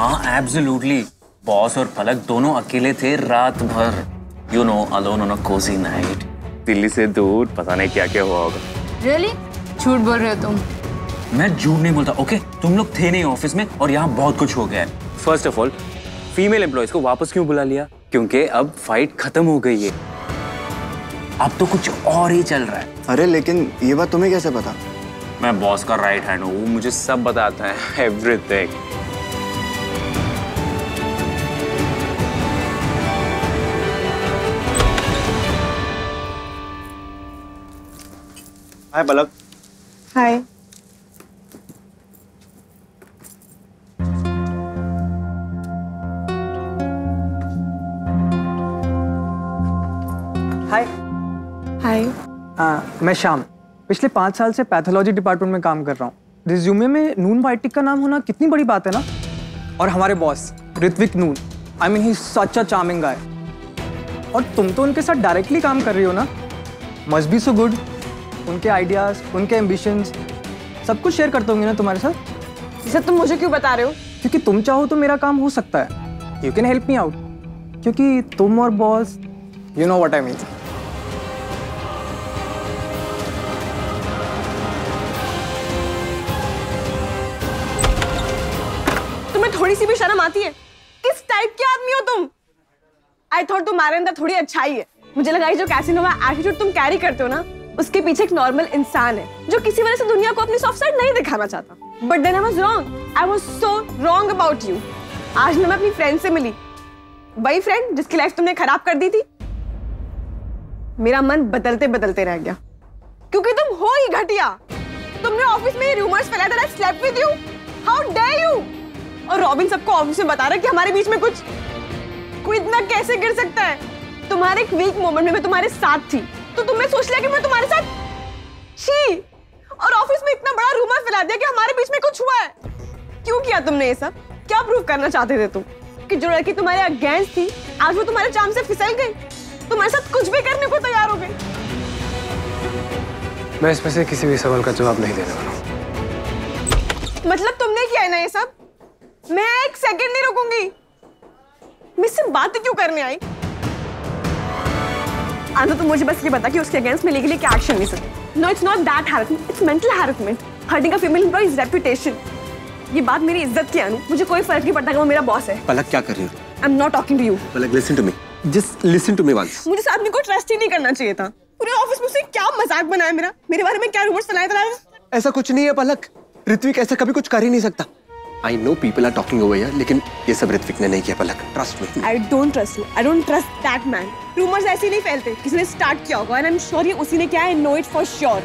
हाँ absolutely, boss और पलक दोनों अकेले थे रात भर, you know, alone on a cosy night. Delhi से दूर पता नहीं क्या क्या हुआ होगा। रियली? झूठ बोल रहे हो तुम? मैं झूठ नहीं बोलता, ओके? तुम लोग थे नहीं ऑफिस में और यहाँ बहुत कुछ हो गया है। First of all, female employees को वापस क्यों बुला लिया? क्योंकि अब फाइट खत्म हो गई है, अब तो कुछ और ही चल रहा है। अरे लेकिन ये बात तुम्हें कैसे पता? मैं बॉस का राइट हैंड हूँ, वो मुझे सब बताता है, एवरीथिंग। हाय पलक। हाय। हाय। हाय। मैं श्याम, पिछले 5 साल से पैथोलॉजी डिपार्टमेंट में काम कर रहा हूँ। रिज्यूमे में नून वाइटिक का नाम होना कितनी बड़ी बात है ना। और हमारे boss Ritvik Noon, I mean he is such a charming guy. और तुम तो उनके साथ डायरेक्टली काम कर रही हो ना, मस्ट बी सो गुड। उनके आइडियाज, उनके एम्बिशंस सब कुछ शेयर करते होंगे ना तुम्हारे साथ। ये सब तुम मुझे क्यों बता रहे हो? क्योंकि तुम चाहो तो मेरा काम हो सकता है, you can help me out. क्योंकि तुम और boss, you know what I mean. तुम्हें थोड़ी सी भी शर्म आती है? किस टाइप के आदमी हो तुम? आई थॉट तुम्हारे अंदर थोड़ी अच्छाई है। मुझे लगा ये जो कैसीनो में एटीट्यूड तुम कैरी करते हो ना, उसके पीछे एक नॉर्मल इंसान है जो किसी वजह से दुनिया को अपनी सॉफ्ट साइड नहीं दिखाना चाहता। But then I was wrong. I was so wrong about you. आज मैं अपनी फ्रेंड से मिली, वही फ्रेंड जिसकी लाइफ तुमने खराब कर दी थी। मेरा मन बदलते बदलते रह गया, क्योंकि तुम हो ही घटिया। तुमने ऑफिस में ये रूमर्स फैलाया that I slept with you. How dare you! और रॉबिन सबको ऑफिस में बता रहा है कि हमारे बीच में कुछ। कोई इतना कैसे गिर सकता है? तुम्हारे एक वीक मोमेंट में मैं तुम्हारे साथ थी, तो तुमने सोच लिया कि मैं तुम्हारे साथ छी। और ऑफिस में इतना बड़ा रूमर फैला दिया कि हमारे बीच में कुछ हुआ है। क्यों किया तुमने ये सब? क्या प्रूव करना चाहते थे तुम? कि जो लड़की तुम्हारे अगेंस्ट थी, आज वो तुम्हारे चार्म से फिसल गई, तुम्हारे साथ कुछ भी करने को तैयार हो गई। मैं इसमें से किसी भी सवाल का जवाब नहीं देने वाला हूँ। मतलब तुमने किया है ना ये सब? मैं एक सेकंड नहीं रुकूंगी। मुझसे बातें क्यों करने आई? आंधा, तो मुझे बस ये बता कि उसके अगेंस्ट में लीगली क्या एक्शन ले सकते? No, it's not that harassment, it's mental harassment, hurting a female employee's reputation. ये बात मेरी इज्जत की है अनु, मुझे कोई फर्क नहीं पड़ता कि वो मेरा बॉस है। पलक क्या कर रही हो? I am not talking to you. Palak listen to me, just listen to me once. मुझे इस आदमी को ट्रस्ट ही नहीं करना चाहिए था। पूरे ऑफिस में उसने क्या मजाक बनाया मेरे बारे में क्या रूमर्स फैलाए थे। ऐसा कुछ नहीं है पलक, ऋत्विक ऐसा कभी कुछ कर ही नहीं सकता। I know people are talking over here, लेकिन ये सब ऋत्विक ने नहीं किया Palak, trust me. I don't trust you, I don't trust that man. Rumours ऐसे नहीं फैलते, किसी ने स्टार्ट किया होगा एंड आई एम श्योर ये उसी ने किया है। I know it for sure.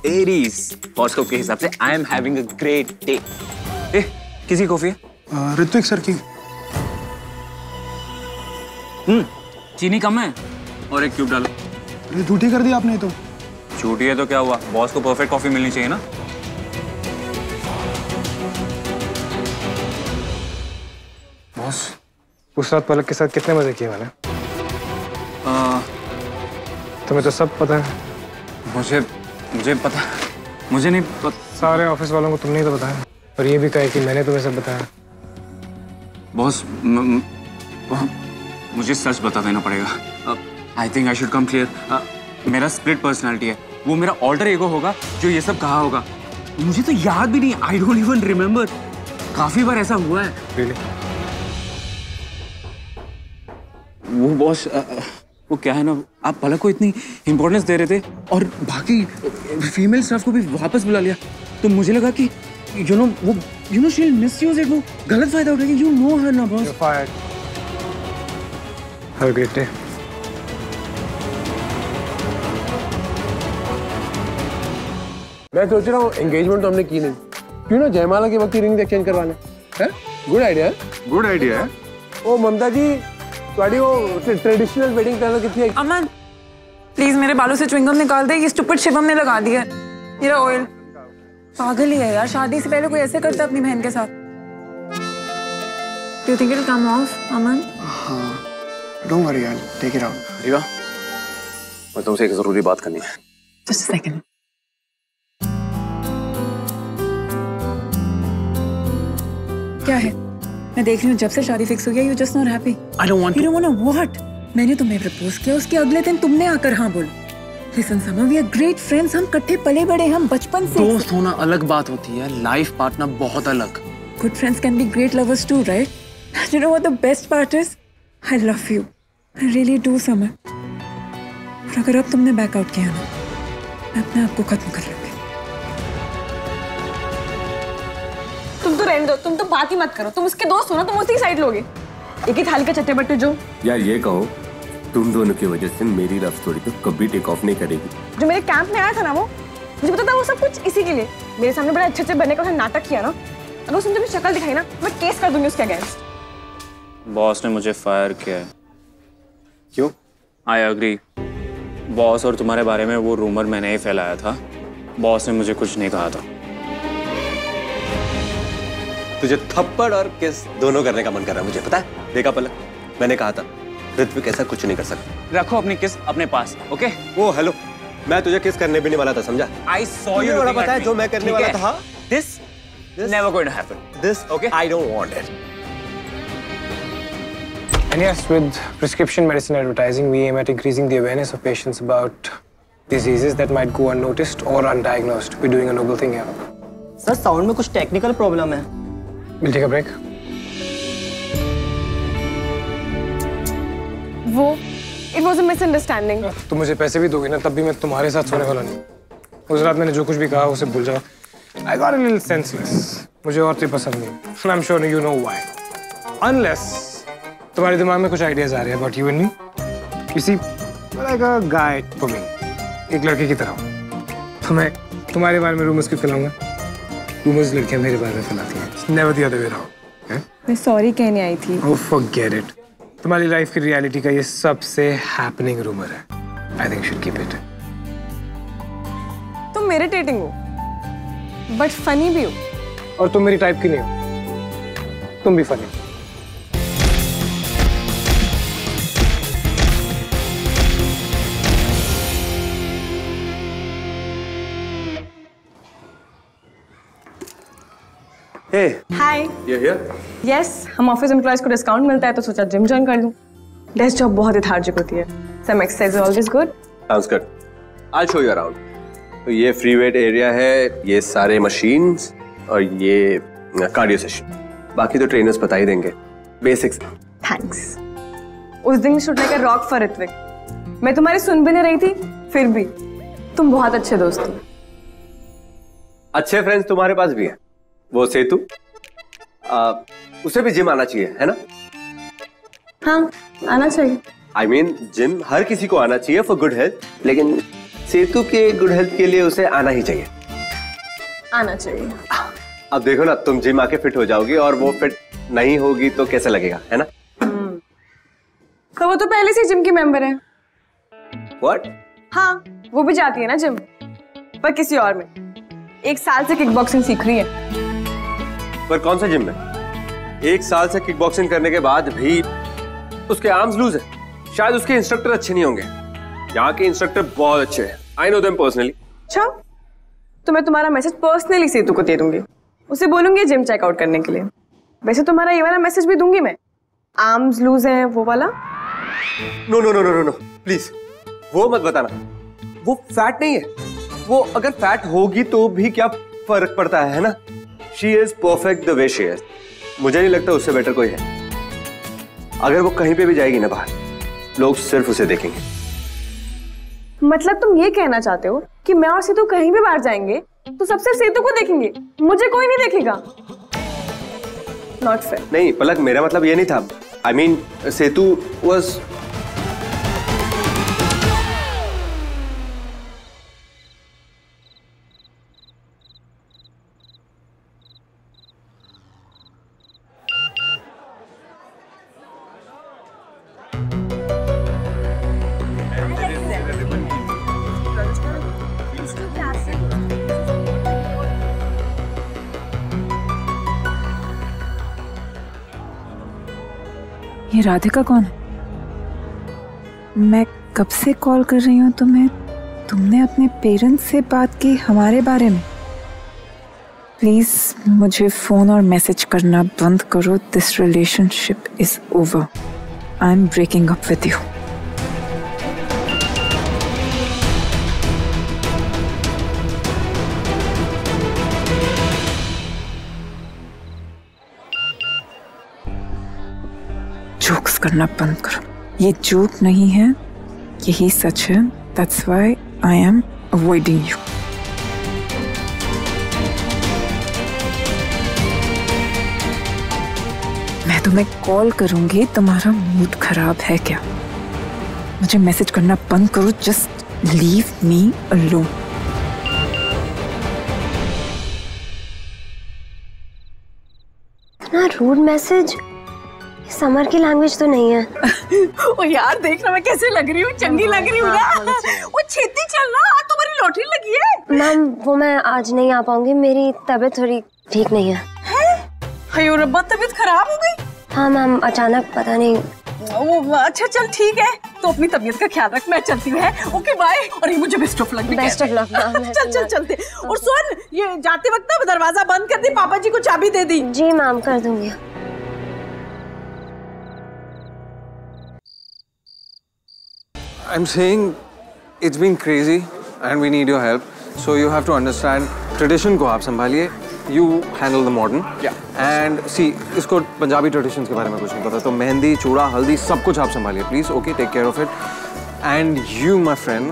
Aries horoscope के हिसाब से I am having a great day. किसी कॉफी है? ऋत्विक सर की। चीनी कम है और एक क्यूब डालो। ये झूठी कर दी आपने तो। झूठी है तो क्या हुआ? बॉस को परफेक्ट कॉफी मिलनी चाहिए ना। बॉस, उस रात पलक के साथ कितने मजे किए मैंने? तुम्हें तो सब पता है। मुझे पता, मुझे नहीं पता। सारे ऑफिस वालों को तुमने ही तो बताया, और ये भी कहा कि मैंने तुम्हें सब बताया। बॉस, मुझे सच बता देना पड़ेगा। I think I should come clear. मेरा स्प्लिट पर्सनालिटी है, वो मेरा ऑल्टर ईगो होगा जो ये सब कहा होगा। मुझे तो याद भी नहीं, आई डोंट इवन रिमेम्बर। काफी बार ऐसा हुआ है। Really? वो बॉस, वो क्या है ना, आप पलक को इतनी इंपॉर्टेंस दे रहे थे और बाकी फीमेल स्टाफ को भी वापस बुला लिया, तो मुझे लगा कि you know she will misuse it, वो गलत फायदा उठाएगी। यू नो हर ना boss. You're fired. Have a great day. मैं सोच रहा हूँ एंगेजमेंट तो हमने की नहीं, क्यों ना जयमाला के वक्त रिंग एक्सचेंज करवा लें? गुड आइडिया है। गुड आइडिया है। ओ ममता जी, तुम्हारी वो ट्रेडिशनल वेडिंग प्लानर कितनी है? अमन, प्लीज मेरे बालों से च्युइंगम निकाल दे। ये स्टूपिड शिवम ने लगा दिया है मेरा ऑयल। पागल ही है यार, शादी से पहले कोई ऐसे करता है अपनी बहन के साथ। Do you think it'll come off, अमन? हाँ, don't worry, I'll take it out. Rewa, मैं तुमसे एक जरूरी बात करनी है। Just a second. क्या है? मैं देख रही हूँ जब से शादी फिक्स हो गया, you just not happy. I don't want You to. don't wanna what? मैंने तुम्हें प्रपोज किया, उसके अगले दिन तुमने आकर हाँ बोला। Listen Sama, we are great friends, हम कट्ठे पले बड़े, हम बचपन से। दोस्त होना अलग बात होती है, लाइफ पार्टनर बहुत अलग। Good friends can be great lovers too, right? And you know what the best part is? I love you. I really do, Sama. और अगर अब तुमने बैकआउट किया ना, मैं अपने आप को खत्म कर लूंगी। तुम तो रहने दो, तुम तो बात ही मत करो। तुम उसके दोस्त हो ना, तुम उसी साइड लोगे। एक ही थाली का चट्टे बट्टे जो। यार ये कहो, तुम दोनों की वजह से मेरी लव स्टोरी तो कभी टेक ऑफ नहीं करेगी। जो मेरे कैंप में आया था ना, वो मुझे पता था वो सब कुछ इसी के लिए। मेरे सामने बड़ा अच्छे से बनने का उसने नाटक किया ना, अगर उसने मुझे शक्ल दिखाई ना, मैं केस कर दूंगी उसके अगेंस्ट। बॉस ने मुझे फायर किया है। क्यों? I agree. बॉस और तुम्हारे बारे में वो रूमर मैंने ही फैलाया था। बॉस ने मुझे कुछ नहीं कहा था। तुझे थप्पड़ और किस दोनों करने का मन कर रहा है, मुझे पता है। देखा पलक, मैंने कहा था ऋत्विक ऐसा कुछ नहीं कर सकता। रखो अपनी किस अपने पास, ओके? ओ हेलो, मैं तुझे किस करने भी नहीं वाला था, समझा? I saw you. मुझे पता है जो मैं करने वाला था। This never going to happen. This Okay. I don't want it. And yes, with prescription medicine advertising, we aim at increasing the awareness of patients about diseases that might go unnoticed or undiagnosed. We're doing a noble thing here. Sir sound में कुछ technical problem है। We'll take a break. वो it was a misunderstanding. तुम मुझे पैसे भी दोगे ना, तब भी मैं तुम्हारे साथ सोने वाला नहीं। उस रात मैंने जो कुछ भी कहा उसे भूल जाओ। I got a little senseless. मुझे और तेरी पसंद नहीं। And I'm sure you know why. Unless तुम्हारे दिमाग में कुछ आइडियाज आ रहे हैं about you and me. You see, like a guy for me. एक लड़के की तरह। तो मैं तुम्हारे बारे में रूमर्स क्यों फैलाऊंगा? रूमर्स लड़कियां मेरे बारे में फैलाती हैं। It's never the other way around. मैं सॉरी कहने आई थी। Oh, forget it. तुम्हारी लाइफ की रियलिटी का ये सबसे हैपनिंग रूमर है। I think you should keep it. तुम इरिटेटिंग हो, बट फनी भी हो। और तुम मेरी टाइप की नहीं हो। तुम भी funny. Hey, hi. you're here? Yes, हम ऑफिस एम्प्लॉयज को डिस्काउंट मिलता है तो सोचा जिम ज्वाइन कर लूं। डेस्क जॉब बहुत लेथार्जिक होती है। Some exercise always good. Sounds good. I'll show you around. तो ये फ्री वेट एरिया है, ये सारे मशीन्स और ये कार्डियो सेशन। बाकी तो ट्रेनर्स बता ही देंगे, बेसिक्स। थैंक्स। उस दिन should like a rock for Ritvik. मैं तुम्हारी सुन भी नहीं रही थी, फिर भी तुम बहुत अच्छे दोस्त हो। अच्छे फ्रेंड्स तुम्हारे पास भी है। वो सेतु, उसे भी जिम आना चाहिए, है ना? हाँ, आना चाहिए। I mean, जिम हर किसी को आना चाहिए फॉर गुड हेल्थ, लेकिन सेतु के गुड हेल्थ के लिए उसे आना ही चाहिए। आना चाहिए। अब देखो ना, तुम जिम आके फिट हो जाओगी और वो फिट नहीं होगी तो कैसे लगेगा, है ना? तो वो तो पहले से जिम की मेंबर है। What? हाँ, वो भी जाती है ना जिम, पर किसी और में। 1 साल से किक बॉक्सिंग सीख रही है। पर कौन सा जिम में? 1 साल से किक बॉक्सिंग करने के बाद भी उसके आर्म्स लूज है। शायद उसके इंस्ट्रक्टर अच्छे नहीं होंगे। यहाँ के इंस्ट्रक्टर बहुत अच्छे हैं। I know them personally. अच्छा, तो मैं तुम्हारा मैसेज पर्सनली सेतु को दे दूंगी। उसे बोलूंगी जिम चेकआउट करने के लिए। वैसे तुम्हारा ये वाला मैसेज भी दूंगी मैं। आर्म्स लूज हैं वो वाला। No no no no no please, वो मत बताना। वो फैट नहीं है। वो अगर फैट होगी तो भी क्या फर्क पड़ता है ना? She is perfect the way she is. मुझे नहीं लगता उससे बेटर कोई है। अगर वो कहीं पे भी जाएगी ना बाहर, लोग सिर्फ उसे देखेंगे। मतलब तुम ये कहना चाहते हो कि मैं और सेतु कहीं भी बाहर जाएंगे तो सब सिर्फ सेतु को देखेंगे, मुझे कोई नहीं देखेगा? Not fair. नहीं पलक, मेरा मतलब ये नहीं था। आई मीन सेतु वाज ये राधिका कौन है? मैं कब से कॉल कर रही हूँ तुम्हें। तुमने अपने पेरेंट्स से बात की हमारे बारे में? प्लीज मुझे फोन और मैसेज करना बंद करो. This relationship is over. I am breaking up with you. Jokes करना बंद करो. ये जोक नहीं है, यही सच है. That's why I am avoiding you. मैं तुम्हें कॉल करूंगी. तुम्हारा मूड खराब है क्या? मुझे मैसेज करना बंद करो. Just leave me alone. इतना रूड मैसेज. समर की लैंग्वेज तो नहीं है. ओ यार देख ना मैं कैसे लग रही हूँ. चंगी लग रही हूँ ना. वो छेती चल ना. आज तुम्हारी लॉटरी लगी है. मैम वो मैं आज नहीं आ पाऊंगी. मेरी तबीयत थोड़ी ठीक नहीं है. अयो रब्बा तबीयत खराब हो गई. हाँ मैम अचानक पता नहीं. वो अच्छा चल ठीक है. तो अपनी तबीयत का ख्याल रख. मैं चलती हूँ. Okay bye. और ये मुझे best of luck. Best of luck. चल चल चलते. और सुन ये जाते वक्त ना दरवाजा बंद कर दी. पापा जी को चाबी दे दी. जी मैम कर दूंगी. I'm saying it's been crazy and we need your help. So you have to understand tradition को आप संभालिए. You handle the modern. Yeah. And see इसको पंजाबी traditions के बारे में कुछ नहीं पता तो मेहंदी चूड़ा हल्दी सब कुछ आप संभालिए please. Okay, take care of it. And you my friend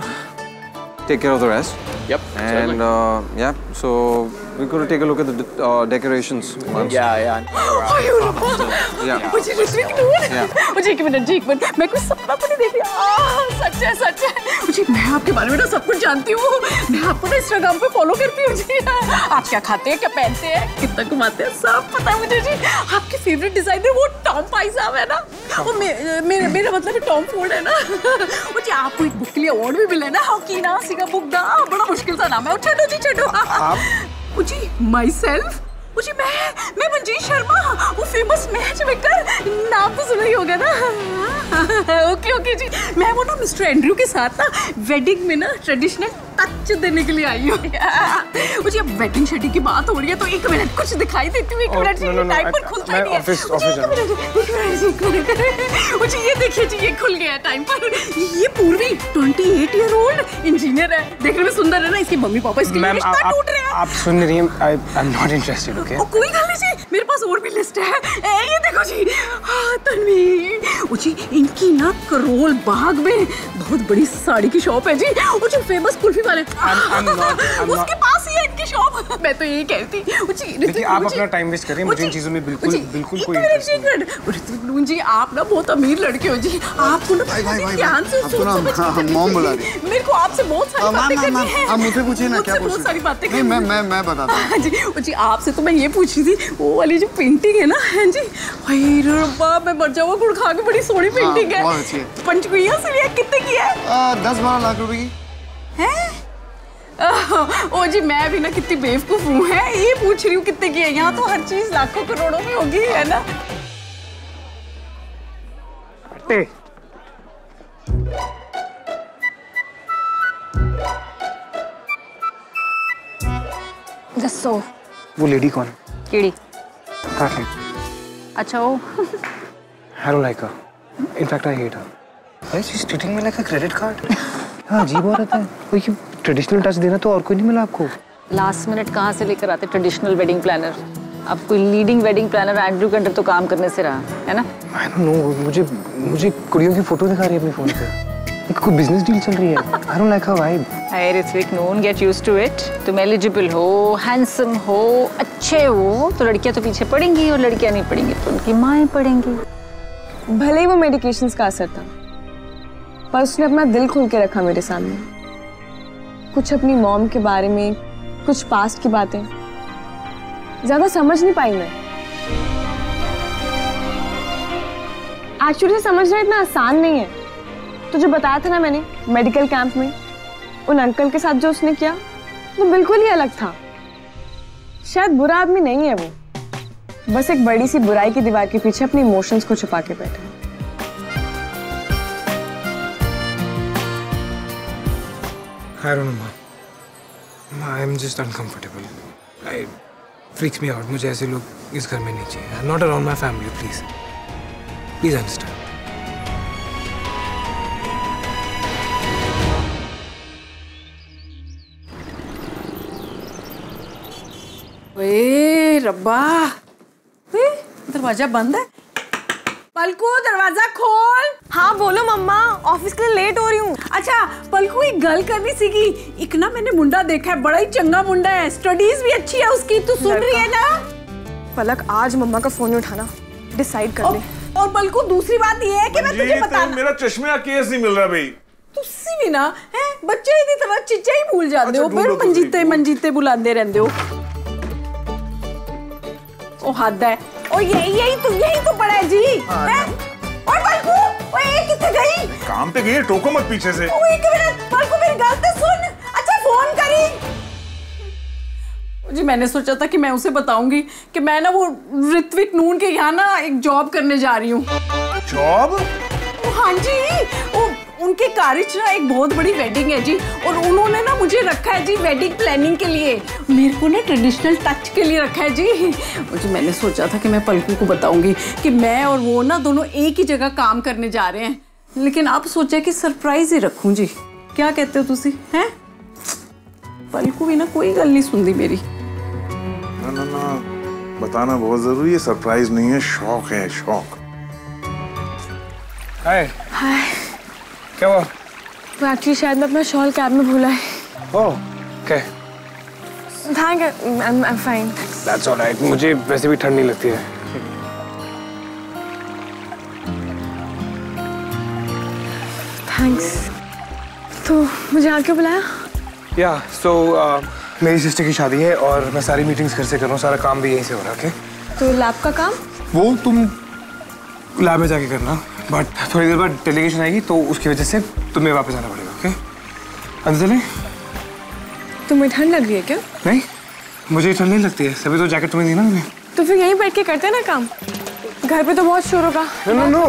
take care of the rest. Yep. And yeah, so we're going to take a look at the decorations once. Yeah. अयो रब्बा. Yeah. मुझे ऋत्विक नूर. Yeah. मुझे एक minute मैं कुछ सपना तो नहीं देख रही. सच है. मुझे मैं आपके बारे में ना सब कुछ जानती हूँ. मैं आपको ना इंस्टाग्राम पे फॉलो करती हूँ जी. आप क्या खाते हैं क्या पहनते हैं कितना घुमाते हैं सब पता है मुझे जी. आपके फेवरेट डिजाइनर वो टॉम पाई साहब है ना. वो मेरा मतलब टॉम फोर्ड है ना. मुझे आपको एक बुक के लिए अवार्ड भी मिला है ना. हकीना सिगा बुक दा. बड़ा मुश्किल सा नाम है. छो मुझे माई सेल्फ. मुझे मैं मंजीत शर्मा वो फेमस मैच मेकर. नाम तो सुना ही होगा ना. ओके जी. मैं वो ना मिस्टर एंड्रू के साथ ना वेडिंग में ना ट्रेडिशनल टच देने के लिए आई हूँ. मुझे अब वेडिंग शेडिंग की बात हो रही है तो एक मिनट कुछ दिखाई देती हूँ. एक मिनट टाइम पर खुलता नहीं है. मुझे ये देखिए जी ये खुल गया टाइम पर. ये पूर्वी 28 ईयर ओल्ड इंजीनियर है. देखने में सुंदर है ना. इसके मम्मी पापा इसके लिए रिश्ता टूट रहे हैं. आप सुन रही हैं. आई एम नॉट इंटरेस्टेड. ओके कोई गल नहीं जी. मेरे पास और भी लिस्ट है. ये देखो जी. तन्वी जी इनकी ना करोल बाग में बहुत बड़ी साड़ी की शॉप है जी. वो जो फेमस कुल्फी वाले उसके पास ही है इनकी शॉप. मैं तो यही कहती. देखिए आप अपना टाइम वेस्ट करिए. मुझे इन चीजों में बिल्कुल कोई इंटरेस्ट नहीं. ऋत्विक नून जी आप ना बहुत अमीर लड़के हो जी. आपको ना ध्यान से मॉम बुला रही है. मेरे को आपसे बहुत सारी बातें करनी है. आप मुझसे पूछिए ना क्या बहुत सारी बातें. मैं बताता हूँ जी. आपसे तो मैं ये पूछ रही थी वो वाली जो पेंटिंग है ना. है जी. रब्बा मैं मर जाऊंगा. गुड़ खा के बड़ी सोहनी पेंटिंग है. पंचकुड़िया से लिया कितने की है? 10-12 लाख रुपए की है. ओ जी मैं भी ना कितनी बेवकूफ हूँ. है ये पूछ रही हूँ कितने की है. यहाँ तो हर चीज लाखों करोड़ों में होगी है ना. दसो वो लेडी कौन है? केड़ी? अच्छा वो I don't like her. In fact, I hate her. Why is she treating me like a credit card? हाँ अजीब औरत है. कोई ट्रेडिशनल टच देना तो और कोई नहीं मिला आपको. लास्ट मिनट कहाँ से लेकर आते ट्रेडिशनल वेडिंग प्लानर. अब कोई लीडिंग वेडिंग प्लानर एंड्रू के अंडर तो काम करने से रहा है ना. I don't know. मुझे कुड़ियों की फोटो दिखा रही है अपने फोन पे. कोई बिजनेस डील चल रही है. I don't like her vibe. Hey Ritvik noon, get used to it. तुम एलिजिबल हो, हैंडसम हो, अच्छे हो तो लड़कियां तो पीछे पड़ेंगी और लड़कियां नहीं पड़ेंगी तो उनकी माएं पड़ेंगी. भले ही वो मेडिकेशंस का असर था पर उसने अपना दिल खोल के रखा मेरे सामने. कुछ अपनी मॉम के बारे में कुछ पास्ट की बातें ज्यादा समझ नहीं पाई मैं. एक्चुअली समझना इतना आसान नहीं है. तो जो बताया था ना मैंने मेडिकल कैंप में उन अंकल के साथ जो उसने किया वो बिल्कुल ही अलग था. शायद बुरा आदमी नहीं है वो. बस एक बड़ी सी बुराई की दीवार के पीछे अपने इमोशंस को छुपा के बैठे. I don't know, Mom. I'm just uncomfortable. freaks me out. मुझे ऐसे लोग इस घर में नहीं चाहिए. I'm not around my family, please. Please understand. ओए रब्बा, दरवाजा बंद है. पलकू दरवाजा खोल. हाँ बोलो मम्मा, ऑफिस के लिए लेट हो रही हूँ. अच्छा पलकू एक गल करनी सीगी. एक ना मैंने मुंडा देखा है, बड़ा ही चंगा मुंडा है, स्टडीज भी अच्छी है उसकी. तू सुन रही है ना? पलक आज मम्मा का फोन उठाना डिसाइड कर ले. और पलकू दूसरी बात ये है कि मैं तुझे बता, मेरा चश्मे का केस नहीं मिल रहा भाई. तुसी भी ना है बच्चे की तरह चीज़ें ही भूल जाते हो. फिर मंजीते बुलाते रहते हो. ओ हद है. और यही तो पड़ा है जी. और पलकू, ओए किथे गई? काम पे गई, टोको मत पीछे से. ओए एक मिनट पलकू, मेरी बात तो सुन. अच्छा फोन करी जी. मैंने सोचा था कि मैं उसे बताऊंगी कि मैं ना वो ऋत्विक नून के यहाँ ना एक जॉब करने जा रही हूँ. जॉब? हाँ जी, वो उनके कॉलेज ना एक बहुत बड़ी वेडिंग है जी. और उन्होंने ना मुझे रखा है जी वेडिंग प्लानिंग के लिए. मेरे को ना ट्रेडिशनल टच के लिए रखा है जी. और जी मैंने सोचा था कि मैं पलकू को बताऊंगी कि मैं और वो ना दोनों एक ही जगह काम करने जा रहे हैं. लेकिन आप सोचा कि सरप्राइज ही रखूं जी. क्या कहते हो तुसी हैं? पलकू भी ना कोई गल नहीं सुनती मेरी. ना बताना बहुत जरूरी है. सरप्राइज नहीं है, शौक है, शौक. हाय. क्या हुआ? वो एक्चुअली शायद मैं अपना शॉल कैब में भूला है. ओह, okay. Thank you. I'm fine. That's all right. मुझे वैसे भी ठंड नहीं लगती है. थैंक्स. तो मुझे यहाँ क्यों बुलाया? या सो मेरी सिस्टर की शादी है और मैं सारी मीटिंग्स घर से कर रहा हूँ. सारा काम भी यहीं से हो रहा है. ओके? तो लैब का काम? वो तुम लैब में जाके करना. बट थोड़ी देर बाद डेलीगेशन आएगी तो उसकी वजह से तुम्हें वापस आना पड़ेगा. ओके? अंदर नहीं? तुम्हें ठंड लग रही है क्या? नहीं, मुझे ठंड नहीं लगती है. सभी तो जैकेट तुम्हें दी ना मैंने. तो फिर यहीं बैठ के करते हैं ना काम. घर पे तो बहुत शोर होगा. No.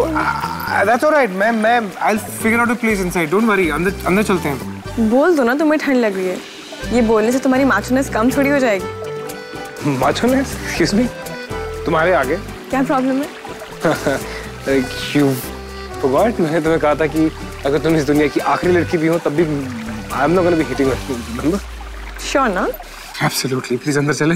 That's all right. मैं I'll figure out a place inside. Don't worry. अंदर चलते हैं. बोल दो ना तुम्हें ठंड लग रही है. ये बोलने से तुम्हारी माचोनेस कम थोड़ी हो जाएगी. माचोनेस? Excuse me? तुम्हारे आगे? क्या प्रॉब्लम है? You forgot? मैंने तुम्हें कहा था कि अगर तुम इस दुनिया की आखिरी लड़की भी हो तब भी I'm not gonna be hitting you. Remember? Sure ना? Absolutely. Please अंदर चले.